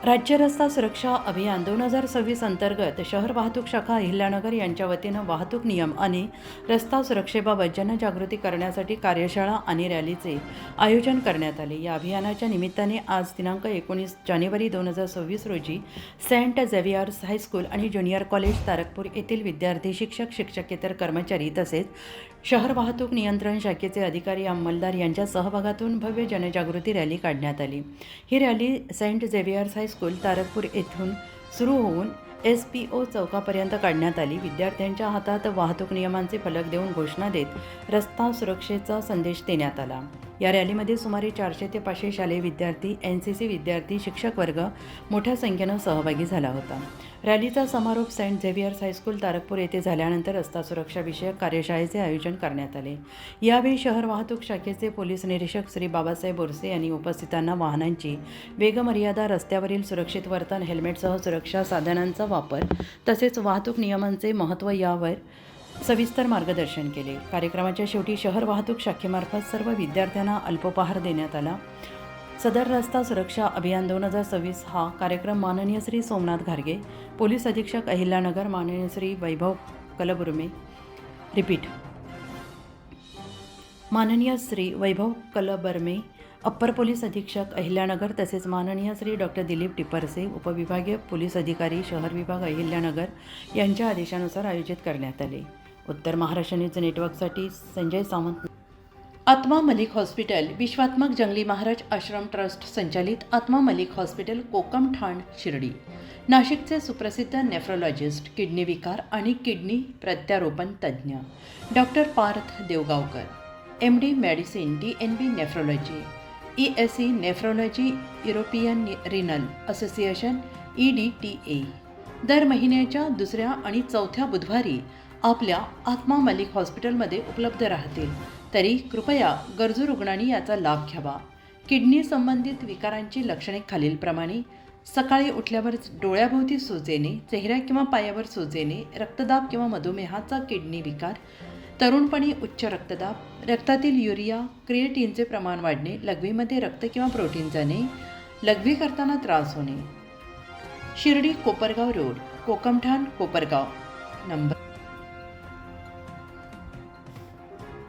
राज्य रस्ता सुरक्षा अभियान 2026 अंतर्गत शहर वाहतूक शाखा अहिल्यानगर यांच्या वतीनं वाहतूक नियम आणि रस्ता सुरक्षेबाबत जनजागृती करण्यासाठी कार्यशाळा आणि रॅलीचे आयोजन करण्यात आले। या अभियानाच्या निमित्ताने आज दिनांक 19 जानेवारी 2026 रोजी सेंट झेवियर्स हायस्कूल आणि ज्युनियर कॉलेज तारकपूर येथील विद्यार्थी, शिक्षक, शिक्षकेतर कर्मचारी तसेच शहर वाहतूक नियंत्रण शाखेचे अधिकारी, अंमलदार यांच्या सहभागातून भव्य जनजागृती रॅली काढण्यात आली। ही rally Saint Xavier's high school Tarakpur येथून सुरू होऊन SPO चौकापर्यंत काढण्यात आली। विद्यार्थ्यांच्या हातात वाहतूक नियमांचे फलक देऊन घोषणा देत रस्ता सुरक्षेचा संदेश देण्यात आला। या रॅलीमध्ये सुमारे 400 ते 500 शालेय विद्यार्थी, NCC विद्यार्थी, शिक्षक वर्ग मोठ्या संख्येनं सहभागी झाला होता। रॅलीचा समारोप सेंट झेवियर्स हायस्कूल तारकपूर येथे झाल्यानंतर रस्ता सुरक्षा विषयक कार्यशाळेचे आयोजन करण्यात आले। यावेळी शहर वाहतूक शाखेचे पोलीस निरीक्षक श्री बाबासाहेब बोरसे यांनी उपस्थितांना वाहनांची वेगमर्यादा, रस्त्यावरील सुरक्षित वर्तन, हेल्मेटसह सुरक्षा साधनांचा वापर तसेच वाहतूक नियमांचे महत्त्व यावर सविस्तर मार्गदर्शन केले। कार्यक्रमाच्या शेवटी शहर वाहतूक शाखेमार्फत सर्व विद्यार्थ्यांना अल्पोपहार देण्यात आला। सदर रस्ता सुरक्षा अभियान 2026 हा कार्यक्रम माननीय श्री सोमनाथ घारगे, पोलीस अधीक्षक अहिल्यानगर, माननीय श्री वैभव कलबुर्मे माननीय श्री वैभव कलबर्मे, अप्पर पोलीस अधीक्षक अहिल्यानगर तसेच माननीय श्री डॉक्टर दिलीप टिपरसे, उपविभागीय पोलीस अधिकारी शहर विभाग अहिल्यानगर यांच्या आदेशानुसार आयोजित करण्यात आले। उत्तर महाराष्ट्र न्यूज नेटवर्कसाठी संजय सावंत। आत्मा मलिक हॉस्पिटल विश्वात्मक जंगली महाराज आश्रम ट्रस्ट संचालित आत्मा मलिक हॉस्पिटल, कोकम ठाण, शिर्डी। नाशिकचे सुप्रसिद्ध नेफ्रोलॉजिस्ट, किडनी विकार आणि किडनी प्रत्यारोपण तज्ज्ञ doctor Parth Devgaonkar, MD medicine, DNB nephrology, ESE nephrology, European renal association EDTA दर महिन्याच्या दुसऱ्या आणि चौथ्या बुधवारी आपल्या आत्मा मलिक हॉस्पिटलमध्ये उपलब्ध राहतील। तरी कृपया गरजू रुग्णांनी याचा लाभ घ्यावा। किडनी संबंधित विकारांची लक्षणे खालीलप्रमाणे: सकाळी उठल्यावर डोळ्याभोवती सूज येणे, चेहऱ्या किंवा पायावर सूज येणे, रक्तदाब किंवा मधुमेहाचा किडनी विकार, तरुणपणी उच्च रक्तदाब, रक्तातील युरिया क्रिएटिनचे प्रमाण वाढणे, लघवीमध्ये रक्त किंवा प्रोटीन जाणे, लघवी करताना त्रास होणे। शिर्डी कोपरगाव रोड, कोकमठाण, कोपरगाव। नंबर